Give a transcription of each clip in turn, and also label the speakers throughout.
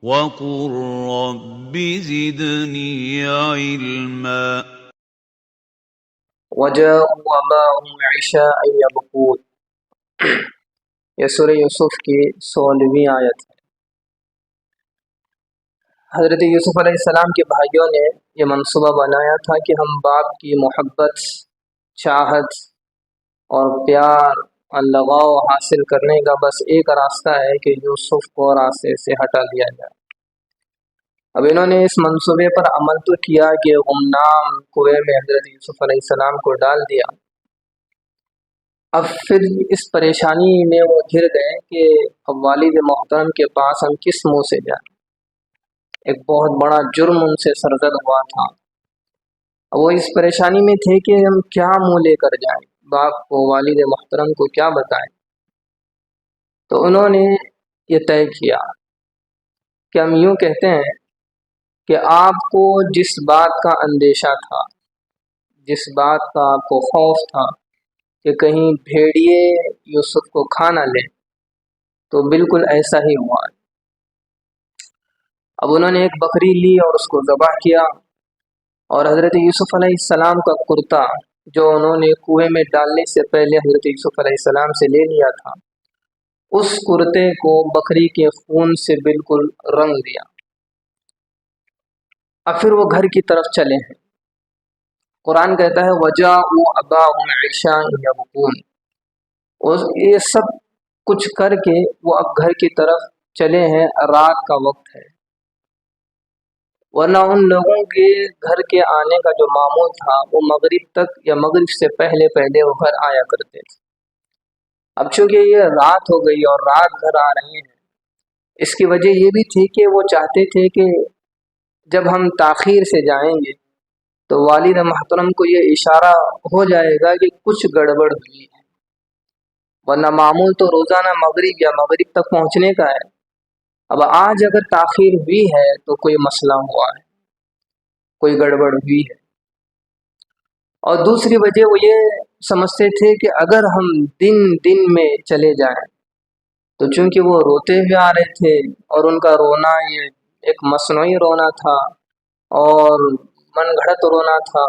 Speaker 1: وقل رب زدني علما
Speaker 2: وجاءوا أباهم عشاء يبكون۔ یہ سورہ یوسف کی 16ویں آیت ہے۔ حضرت یوسف علیہ السلام کے بھائیوں نے یہ منصوبہ بنایا تھا کہ ہم باپ کی محبت، چاہت اور پیار اور لگاؤ حاصل کرنے کا بس ایک راستہ ہے کہ یوسف کو راستے سے ہٹا دیا جائے۔ اب انہوں نے اس منصوبے پر عمل تو کیا کہ گمنام کنویں میں حضرت یوسف علیہ السلام کو ڈال دیا۔ اب پھر اس پریشانی میں وہ گھر گئے کہ اب والد محترم کے پاس ہم کس منہ سے جائیں۔ ایک بہت بڑا جرم ان سے سرزد ہوا تھا۔ اب وہ اس پریشانی میں تھے کہ ہم کیا منہ لے کر جائیں، باپ کو، والد محترم کو کیا بتائیں۔ تو انہوں نے یہ طے کیا کہ ہم یوں کہتے ہیں کہ آپ کو جس بات کا اندیشہ تھا، جس بات کا آپ کو خوف تھا کہ کہیں بھیڑیے یوسف کو کھا نہ لیں، تو بالکل ایسا ہی ہوا۔ اب انہوں نے ایک بکری لی اور اس کو ذبح کیا، اور حضرت یوسف علیہ السلام کا کرتا جو انہوں نے کنویں میں ڈالنے سے پہلے حضرت یوسف علیہ السلام سے لے لیا تھا، اس کرتے کو بکری کے خون سے بالکل رنگ دیا۔ اب پھر وہ گھر کی طرف چلے ہیں۔ قرآن کہتا ہے وَجَاءُوا أَبَاهُمْ عِشَاءً يَبْكُونَ، اور یہ سب کچھ کر کے وہ اب گھر کی طرف چلے ہیں، رات کا وقت ہے۔ ورنہ ان لوگوں کے گھر کے آنے کا جو معمول تھا وہ مغرب تک یا مغرب سے پہلے پہلے وہ گھر آیا کرتے تھے۔ اب چونکہ یہ رات ہو گئی اور رات گھر آ رہے ہیں، اس کی وجہ یہ بھی تھی کہ وہ چاہتے تھے کہ جب ہم تاخیر سے جائیں گے تو والد محترم کو یہ اشارہ ہو جائے گا کہ کچھ گڑبڑ ہوئی ہے، ورنہ معمول تو روزانہ مغرب یا مغرب تک پہنچنے کا ہے۔ اب آج اگر تاخیر ہوئی ہے تو کوئی مسئلہ ہوا ہے، کوئی گڑبڑ ہوئی ہے۔ اور دوسری وجہ وہ یہ سمجھتے تھے کہ اگر ہم دن دن میں چلے جائیں تو چونکہ وہ روتے ہوئے آ رہے تھے اور ان کا رونا یہ ایک مصنوعی رونا تھا اور من گھڑت رونا تھا،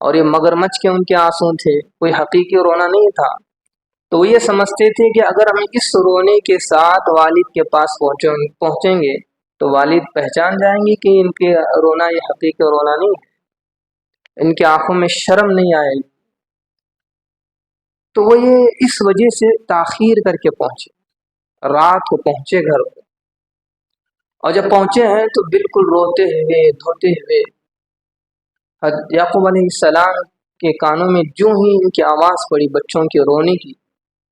Speaker 2: اور یہ مگرمچھ کے ان کے آنسو تھے، کوئی حقیقی رونا نہیں تھا، تو وہ یہ سمجھتے تھے کہ اگر ہم اس رونے کے ساتھ والد کے پاس پہنچیں گے تو والد پہچان جائیں گے کہ ان کے رونا یہ حقیقی رونا نہیں ہے، ان کی آنکھوں میں شرم نہیں آئے گی۔ تو وہ یہ اس وجہ سے تاخیر کر کے پہنچے، رات کو پہنچے گھر کو، اور جب پہنچے ہیں تو بالکل روتے ہوئے دھوتے ہوئے۔ یعقوب علیہ السلام کے کانوں میں جو ہی ان کی آواز پڑی بچوں کے رونے کی،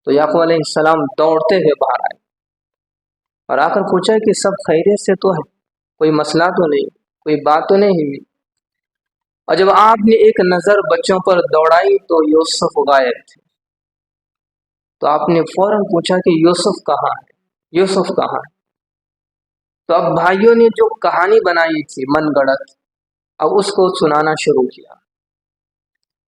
Speaker 2: تو یعقوب علیہ السلام دوڑتے ہوئے باہر آئے اور آ کر پوچھا کہ سب خیریت سے تو ہے، کوئی مسئلہ تو نہیں، کوئی بات تو نہیں ہوئی۔ اور جب آپ نے ایک نظر بچوں پر دوڑائی تو یوسف غائب تھے، تو آپ نے فوراً پوچھا کہ یوسف کہاں ہے، یوسف کہاں ہے؟ تو اب بھائیوں نے جو کہانی بنائی تھی من گڑت، اب اس کو سنانا شروع کیا،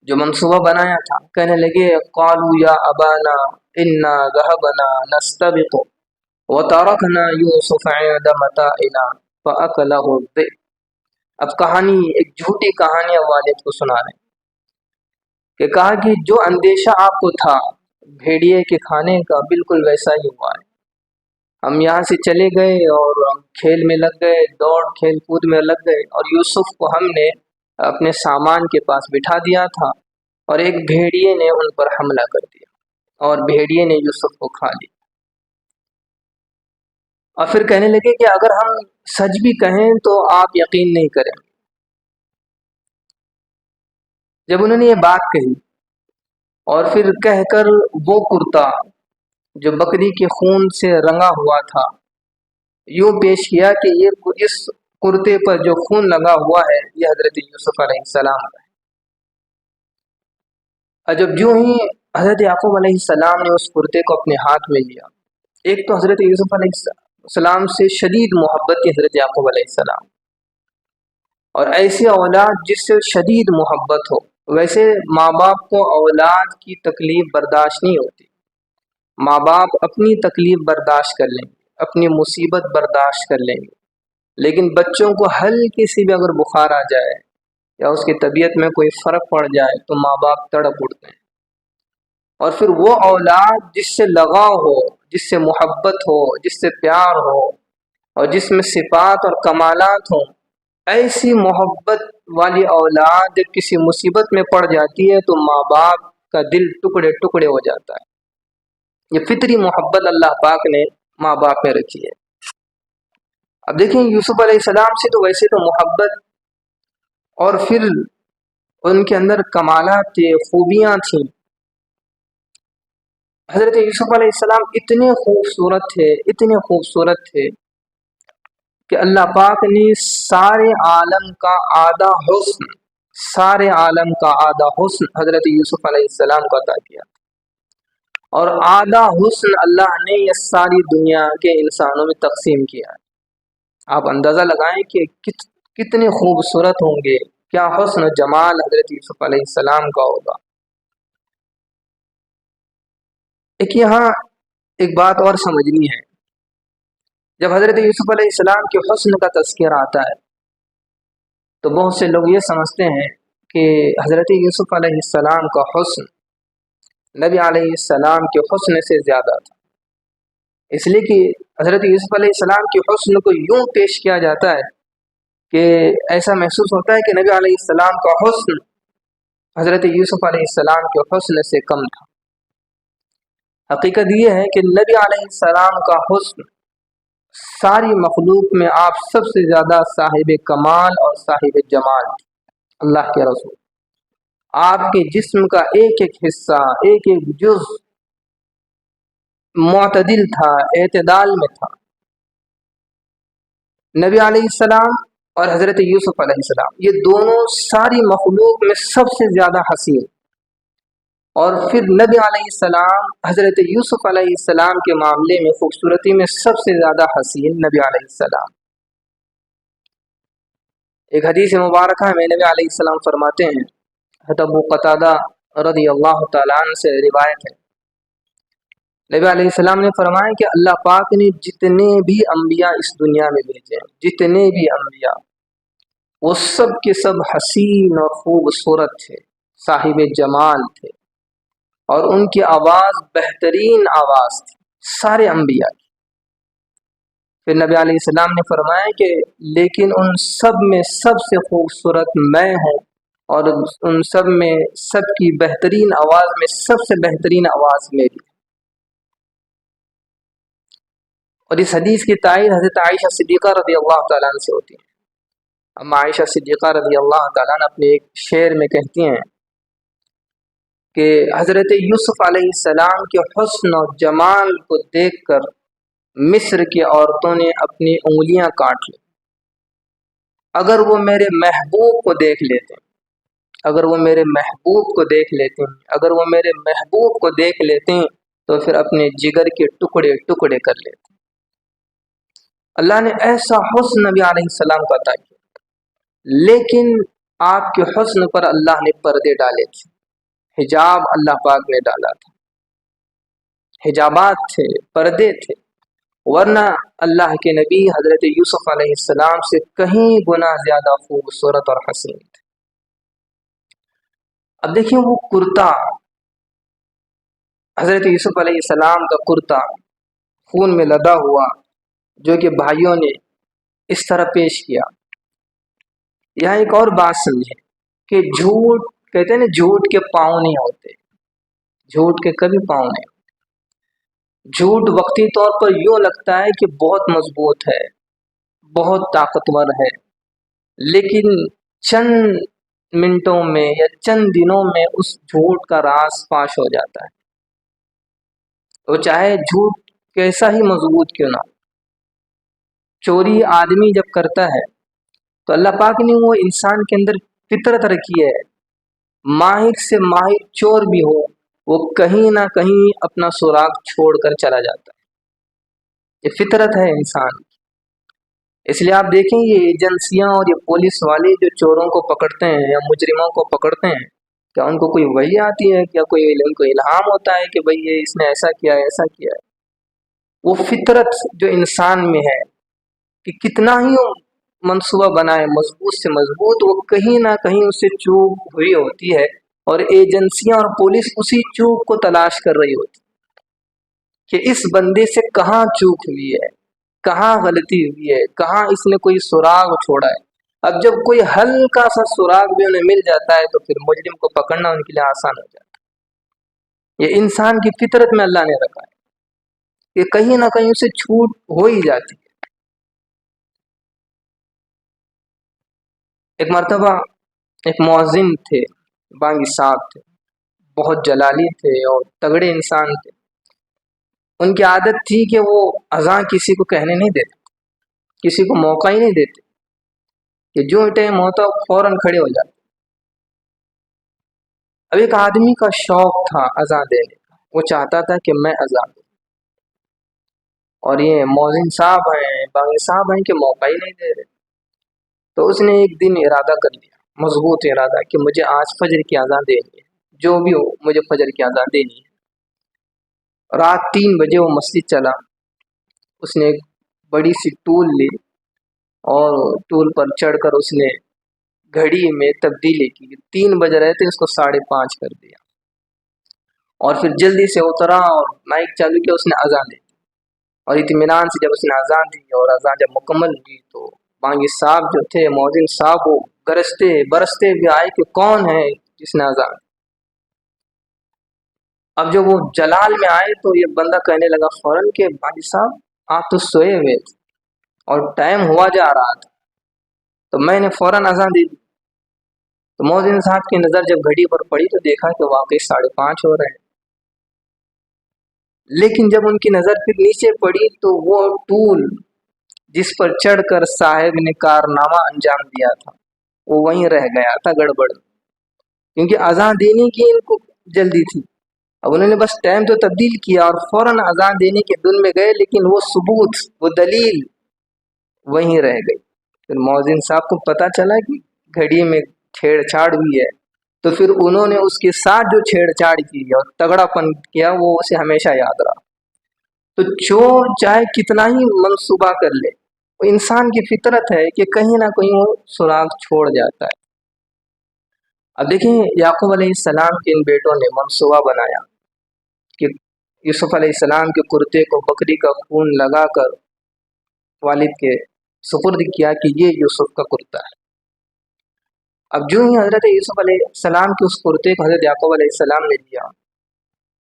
Speaker 2: جو منصوبہ بنایا تھا۔ کہنے لگے قالوا یا ابانا انا ذهبنا نستبق وتركنا يوسف عند متاعنا فاكله الذئب۔ اب کہانی ایک جھوٹی کہانی اب والد کو سنا رہے ہیں کہ کہا کہ جو اندیشہ آپ کو تھا بھیڑیے کے کھانے کا بالکل ویسا ہی ہوا ہے۔ ہم یہاں سے چلے گئے اور کھیل میں لگ گئے، دوڑ کھیل کود میں لگ گئے، اور یوسف کو ہم نے اپنے سامان کے پاس بٹھا دیا تھا، اور ایک بھیڑیے نے ان پر حملہ کر دیا اور بھیڑیے نے یوسف کو کھا لیا۔ اور پھر کہنے لگے کہ اگر ہم سچ بھی کہیں تو آپ یقین نہیں کریں۔ جب انہوں نے یہ بات کہی اور پھر کہہ کر وہ کرتا جو بکری کے خون سے رنگا ہوا تھا یوں پیش کیا کہ یہ اس کرتے پر جو خون لگا ہوا ہے یہ حضرت یوسف علیہ السلام کا ہے۔ اور جب جو ہی حضرت یعقوب علیہ السلام نے اس کرتے کو اپنے ہاتھ میں لیا، ایک تو حضرت یوسف علیہ السلام سے شدید محبت کی حضرت یعقوب علیہ السلام، اور ایسی اولاد جس سے شدید محبت ہو، ویسے ماں باپ کو اولاد کی تکلیف برداشت نہیں ہوتی، ماں باپ اپنی تکلیف برداشت کر لیں گے، اپنی مصیبت برداشت کر لیں گے، لیکن بچوں کو ہلکی سی بھی اگر بخار آ جائے یا اس کی طبیعت میں کوئی فرق پڑ جائے تو ماں باپ تڑپ اٹھتے ہیں۔ اور پھر وہ اولاد جس سے لگاؤ ہو، جس سے محبت ہو، جس سے پیار ہو اور جس میں صفات اور کمالات ہوں، ایسی محبت والی اولاد جب کسی مصیبت میں پڑ جاتی ہے تو ماں باپ کا دل ٹکڑے ٹکڑے ہو جاتا ہے۔ یہ فطری محبت اللہ پاک نے ماں باپ میں رکھی ہے۔ اب دیکھیں یوسف علیہ السلام سے تو ویسے تو محبت اور پھر ان کے اندر کمالات تھے، خوبیاں تھیں۔ حضرت یوسف علیہ السلام اتنے خوبصورت تھے، اتنے خوبصورت تھے کہ اللہ پاک نے سارے عالم کا آدھا حسن، سارے عالم کا آدھا حسن حضرت یوسف علیہ السلام کو عطا کیا، اور آدھا حسن اللہ نے یہ ساری دنیا کے انسانوں میں تقسیم کیا ہے۔ آپ اندازہ لگائیں کہ کتنے خوبصورت ہوں گے، کیا حسن و جمال حضرت یوسف علیہ السلام کا ہوگا۔ ایک یہاں ایک بات اور سمجھنی ہے، جب حضرت یوسف علیہ السلام کے حسن کا تذکرہ آتا ہے تو بہت سے لوگ یہ سمجھتے ہیں کہ حضرت یوسف علیہ السلام کا حسن نبی علیہ السلام کے حسن سے زیادہ تھا، اس لیے کہ حضرت یوسف علیہ السلام کے حسن کو یوں پیش کیا جاتا ہے کہ ایسا محسوس ہوتا ہے کہ نبی علیہ السلام کا حسن حضرت یوسف علیہ السلام کے حسن سے کم تھا۔ حقیقت یہ ہے کہ نبی علیہ السلام کا حسن ساری مخلوق میں آپ سب سے زیادہ صاحب کمال اور صاحب جمال تھے۔ اللہ کے رسول آپ کے جسم کا ایک ایک حصہ، ایک ایک جز معتدل تھا، اعتدال میں تھا۔ نبی علیہ السلام اور حضرت یوسف علیہ السلام یہ دونوں ساری مخلوق میں سب سے زیادہ حسین، اور پھر نبی علیہ السلام حضرت یوسف علیہ السلام کے معاملے میں خوبصورتی میں سب سے زیادہ حسین نبی علیہ السلام۔ ایک حدیث مبارکہ میں نبی علیہ السلام فرماتے ہیں، حضرت ابو قتادہ رضی اللہ تعالیٰ عنہ سے روایت ہے، نبی علیہ السلام نے فرمایا کہ اللہ پاک نے جتنے بھی انبیاء اس دنیا میں بھیجے، جتنے بھی انبیاء، وہ سب کے سب حسین اور خوبصورت تھے، صاحب جمال تھے، اور ان کی آواز بہترین آواز تھی سارے انبیاء کی۔ پھر نبی علیہ السلام نے فرمایا کہ لیکن ان سب میں سب سے خوبصورت میں ہوں، اور ان سب میں سب کی بہترین آواز میں سب سے بہترین آواز میری۔ اور اس حدیث کی تائید حضرت عائشہ صدیقہ رضی اللہ تعالیٰ عنہ سے ہوتی ہے۔ اما عائشہ صدیقہ رضی اللہ تعالیٰ عنہ اپنے ایک شعر میں کہتی ہیں کہ حضرت یوسف علیہ السلام کے حسن و جمال کو دیکھ کر مصر کی عورتوں نے اپنی انگلیاں کاٹ لی۔ اگر وہ میرے محبوب کو دیکھ لیتے، اگر وہ میرے محبوب کو دیکھ لیتے، اگر وہ میرے محبوب کو دیکھ لیتے تو پھر اپنے جگر کے ٹکڑے ٹکڑے کر لیتے۔ اللہ نے ایسا حسن نبی علیہ السلام کو عطا کیا، لیکن آپ کے حسن پر اللہ نے پردے ڈالے تھے، حجاب اللہ پاک نے ڈالا تھا، حجابات تھے، پردے تھے، ورنہ اللہ کے نبی حضرت یوسف علیہ السلام سے کہیں گنا زیادہ خوبصورت اور حسین تھے۔ اب دیکھیں وہ کرتا، حضرت یوسف علیہ السلام کا کرتا خون میں لدا ہوا جو کہ بھائیوں نے اس طرح پیش کیا۔ یہاں ایک اور بات سمجھیں کہ جھوٹ، کہتے ہیں نا جھوٹ کے پاؤں نہیں ہوتے، جھوٹ کے کبھی پاؤں نہیں ہوتے۔ جھوٹ وقتی طور پر یوں لگتا ہے کہ بہت مضبوط ہے، بہت طاقتور ہے، لیکن چند منٹوں میں یا چند دنوں میں اس جھوٹ کا راز فاش ہو جاتا ہے، وہ چاہے جھوٹ کیسا ہی مضبوط کیوں نہ ہو۔ چوری آدمی جب کرتا ہے تو اللہ پاک نے وہ انسان کے اندر فطرت رکھی ہے، ماہر سے ماہر چور بھی ہو وہ کہیں نہ کہیں اپنا سراغ چھوڑ کر چلا جاتا ہے، یہ فطرت ہے انسان کی۔ اس لیے آپ دیکھیں یہ ایجنسیاں اور یہ پولیس والے جو چوروں کو پکڑتے ہیں یا مجرموں کو پکڑتے ہیں، کیا ان کو کوئی وحی آتی ہے، کیا کوئی ان کو الہام ہوتا ہے کہ بھئی یہ اس نے ایسا کیا ہے ایسا کیا ہے؟ وہ فطرت جو انسان میں ہے کہ کتنا ہی وہ منصوبہ بنائے مضبوط سے مضبوط، وہ کہیں نہ کہیں اس سے چوک ہوئی ہوتی ہے، اور ایجنسیاں اور پولیس اسی چوک کو تلاش کر رہی ہوتی کہ اس بندے سے کہاں چوک ہوئی ہے، کہاں غلطی ہوئی ہے، کہاں اس نے کوئی سراغ چھوڑا ہے۔ اب جب کوئی ہلکا سا سراغ بھی انہیں مل جاتا ہے تو پھر مجرم کو پکڑنا ان کے لیے آسان ہو جاتا ہے۔ یہ انسان کی فطرت میں اللہ نے رکھا ہے کہ کہیں نہ کہیں اسے چھوٹ ہو ہی جاتی ہے۔ ایک مرتبہ ایک مؤذن تھے، بانگی صاحب تھے، بہت جلالی تھے اور تگڑے انسان تھے۔ ان کی عادت تھی کہ وہ اذان کسی کو کہنے نہیں دیتے، کسی کو موقع ہی نہیں دیتے، کہ جو ٹائم ہوتا فوراً کھڑے ہو جاتے۔ اب ایک آدمی کا شوق تھا اذان دینے کا، وہ چاہتا تھا کہ میں اذان دوں، اور یہ مؤذن صاحب ہیں، بانگی صاحب ہیں کہ موقع ہی نہیں دے رہے۔ تو اس نے ایک دن ارادہ کر لیا، مضبوط ارادہ، کہ مجھے آج فجر کی اذان دینی ہے، جو بھی ہو مجھے فجر کی اذان دینی ہے۔ رات 3 بجے وہ مسجد چلا، اس نے ایک بڑی سی ٹول لی اور ٹول پر چڑھ کر اس نے گھڑی میں تبدیلی کی، 3 بج رہے تھے، اس کو 5:30 کر دیا، اور پھر جلدی سے اترا اور مائک چالو کیا، اس نے اذان دی، اور اطمینان سے جب اس نے اذان دی اور اذان جب مکمل ہوئی تو بانگی صاحب جو تھے، مؤذن صاحب، وہ گرجتے برستے بھی آئے کہ کون ہے جس نے اذان دی۔ اب جب وہ جلال میں آئے تو یہ بندہ کہنے لگا فوراً کہ بانگی صاحب آپ تو سوئے ہوئے تھے اور ٹائم ہوا جا رہا تھا، تو میں نے فوراً اذان دی۔ تو مؤذن صاحب کی نظر جب گھڑی پر پڑی تو دیکھا کہ واقعی 5:30 ہو رہے ہیں، لیکن جب ان کی نظر پھر نیچے پڑی تو وہ ٹول جس پر چڑھ کر صاحب نے کارنامہ انجام دیا تھا وہ وہیں رہ گیا تھا گڑبڑ، کیونکہ اذان دینے کی ان کو جلدی تھی۔ اب انہوں نے بس ٹائم تو تبدیل کیا اور فوراً اذان دینے کے دن میں گئے، لیکن وہ ثبوت، وہ دلیل وہیں رہ گئی۔ پھر مؤذن صاحب کو پتہ چلا کہ گھڑی میں چھیڑ چھاڑ ہوئی ہے، تو پھر انہوں نے اس کے ساتھ جو چھیڑ چھاڑ کی اور تگڑا پن کیا وہ اسے ہمیشہ یاد رہا۔ تو چور چاہے کتنا ہی منصوبہ کر لے، وہ انسان کی فطرت ہے کہ کہیں نہ کہیں وہ سراغ چھوڑ جاتا ہے۔ اب دیکھیں یعقوب علیہ السلام کے ان بیٹوں نے منصوبہ بنایا کہ یوسف علیہ السلام کے کرتے کو بکری کا خون لگا کر والد کے سپرد کیا کہ یہ یوسف کا کرتا ہے۔ اب جو ہی حضرت یوسف علیہ السلام کے اس کرتے کو حضرت یعقوب علیہ السلام نے دیا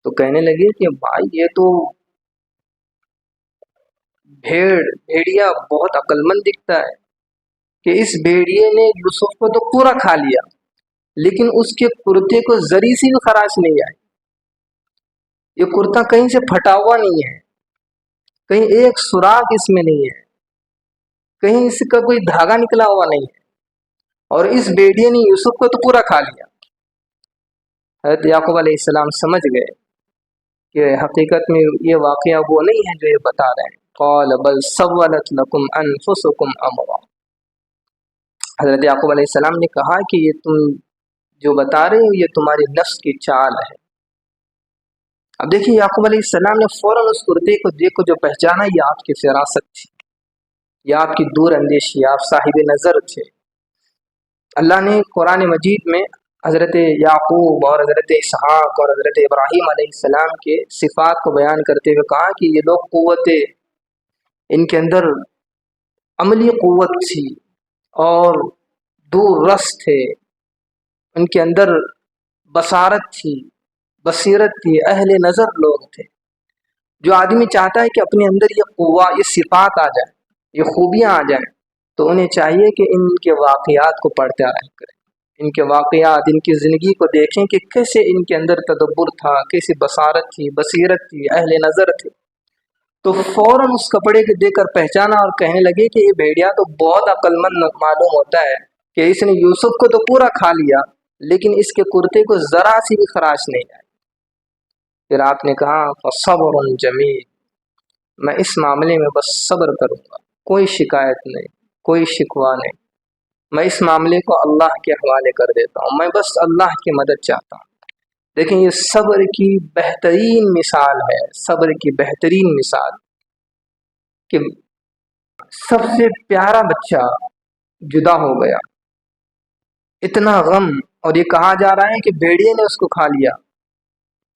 Speaker 2: تو کہنے لگے کہ بھائی یہ تو بھیڑیا بہت عقل مند دکھتا ہے کہ اس بھیڑیے نے یوسف کو تو پورا کھا لیا، لیکن اس کے کرتے کو ذری سی بھی خراش نہیں آئی۔ یہ کرتا کہیں سے پھٹا ہوا نہیں ہے، کہیں ایک سوراخ اس میں نہیں ہے، کہیں اس کا کوئی دھاگا نکلا ہوا نہیں ہے، اور اس بھیڑیے نے یوسف کو تو پورا کھا لیا۔ حضرت یعقوب علیہ السلام سمجھ گئے کہ حقیقت میں یہ واقعہ وہ نہیں ہے جو یہ بتا رہے ہیں۔ قال بل سولت لکم انفسکم امرا، حضرت یعقوب علیہ السلام نے کہا کہ یہ تم جو بتا رہے ہو یہ تمہاری نفس کی چال ہے۔ اب دیکھیے یعقوب علیہ السلام نے فوراً اس کرتے کو دیکھو جو پہچانا، یہ آپ کی فراست تھی، یہ آپ کی دور اندیشی، آپ صاحب نظر تھے۔ اللہ نے قرآن مجید میں حضرت یعقوب اور حضرت اسحاق اور حضرت ابراہیم علیہ السلام کے صفات کو بیان کرتے ہوئے کہا کہ یہ لوگ قوتیں، ان کے اندر عملی قوت تھی اور دور رس تھے، ان کے اندر بصارت تھی، بصیرت تھی، اہل نظر لوگ تھے۔ جو آدمی چاہتا ہے کہ اپنے اندر یہ قوہ، یہ صفات آ جائیں، یہ خوبیاں آ جائیں، تو انہیں چاہیے کہ ان کے واقعات کو پڑھتے رہا کریں، ان کے واقعات، ان کی زندگی کو دیکھیں کہ کیسے ان کے اندر تدبر تھا، کیسی بصارت تھی، بصیرت تھی، اہل نظر تھے۔ تو فوراً اس کپڑے کو دیکھ کر پہچانا اور کہنے لگے کہ یہ بھیڑیا تو بہت عقل مند معلوم ہوتا ہے کہ اس نے یوسف کو تو پورا کھا لیا، لیکن اس کے کرتے کو ذرا سی بھی خراش نہیں آئی۔ پھر آپ نے کہا فصبر جمیل، میں اس معاملے میں بس صبر کروں گا، کوئی شکایت نہیں، کوئی شکوہ نہیں، میں اس معاملے کو اللہ کے حوالے کر دیتا ہوں، میں بس اللہ کی مدد چاہتا ہوں۔ دیکھیں یہ صبر کی بہترین مثال ہے، صبر کی بہترین مثال کہ سب سے پیارا بچہ جدا ہو گیا، اتنا غم، اور یہ کہا جا رہا ہے کہ بھیڑیے نے اس کو کھا لیا۔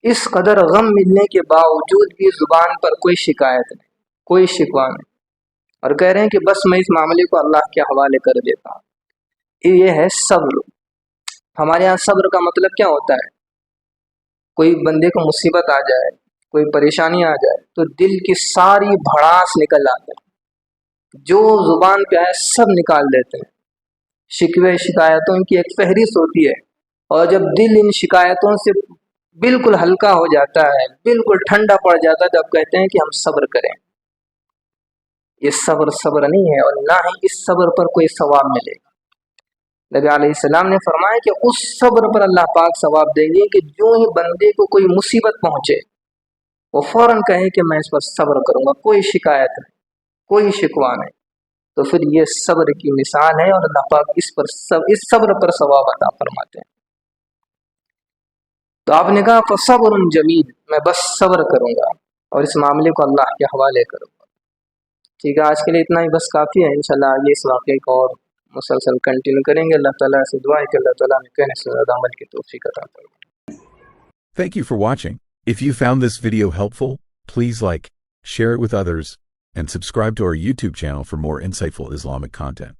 Speaker 2: اس قدر غم ملنے کے باوجود بھی زبان پر کوئی شکایت نہیں، کوئی شکوہ نہیں، اور کہہ رہے ہیں کہ بس میں اس معاملے کو اللہ کے حوالے کر دیتا ہوں۔ یہ ہے صبر۔ ہمارے یہاں صبر کا مطلب کیا ہوتا ہے؟ کوئی بندے کو مصیبت آ جائے، کوئی پریشانی آ جائے تو دل کی ساری بھڑاس نکل آتے ہیں، جو زبان پہ آئے سب نکال دیتے ہیں۔ شکوے شکایتوں کی ایک فہرست ہوتی ہے، اور جب دل ان شکایتوں سے بالکل ہلکا ہو جاتا ہے، بالکل ٹھنڈا پڑ جاتا ہے، تب کہتے ہیں کہ ہم صبر کریں۔ یہ صبر نہیں ہے، اور نہ ہی اس صبر پر کوئی ثواب ملے گا۔ نبی علیہ السلام نے فرمایا کہ اس صبر پر اللہ پاک ثواب دیں گے کہ جو ہی بندے کو کوئی مصیبت پہنچے وہ فوراً کہے کہ میں اس پر صبر کروں گا، کوئی شکایت نہیں، کوئی شکوہ نہیں، تو پھر یہ صبر کی مثال ہے، اور اللہ پاک اس صبر پر ثواب عطا فرماتے ہیں۔ تو آپ نے کہا فصبر جمیل، میں بس صبر کروں گا اور اس معاملے کو اللہ کے حوالے کروں گا۔ ٹھیک ہے، آج کے لیے اتنا ہی بس کافی ہے، انشاءاللہ آگے اس واقعے کو اور مسلسل کنٹینیو کریں گے۔ اللہ تعالیٰ سے دعا ہے کہ اللہ تعالیٰ ہمیں کہنے سے زیادہ عمل کی توفیق عطا فرمائے۔
Speaker 3: Thank you for watching. If you found this video helpful, please like, share it with others, and subscribe to our YouTube channel for more insightful Islamic content.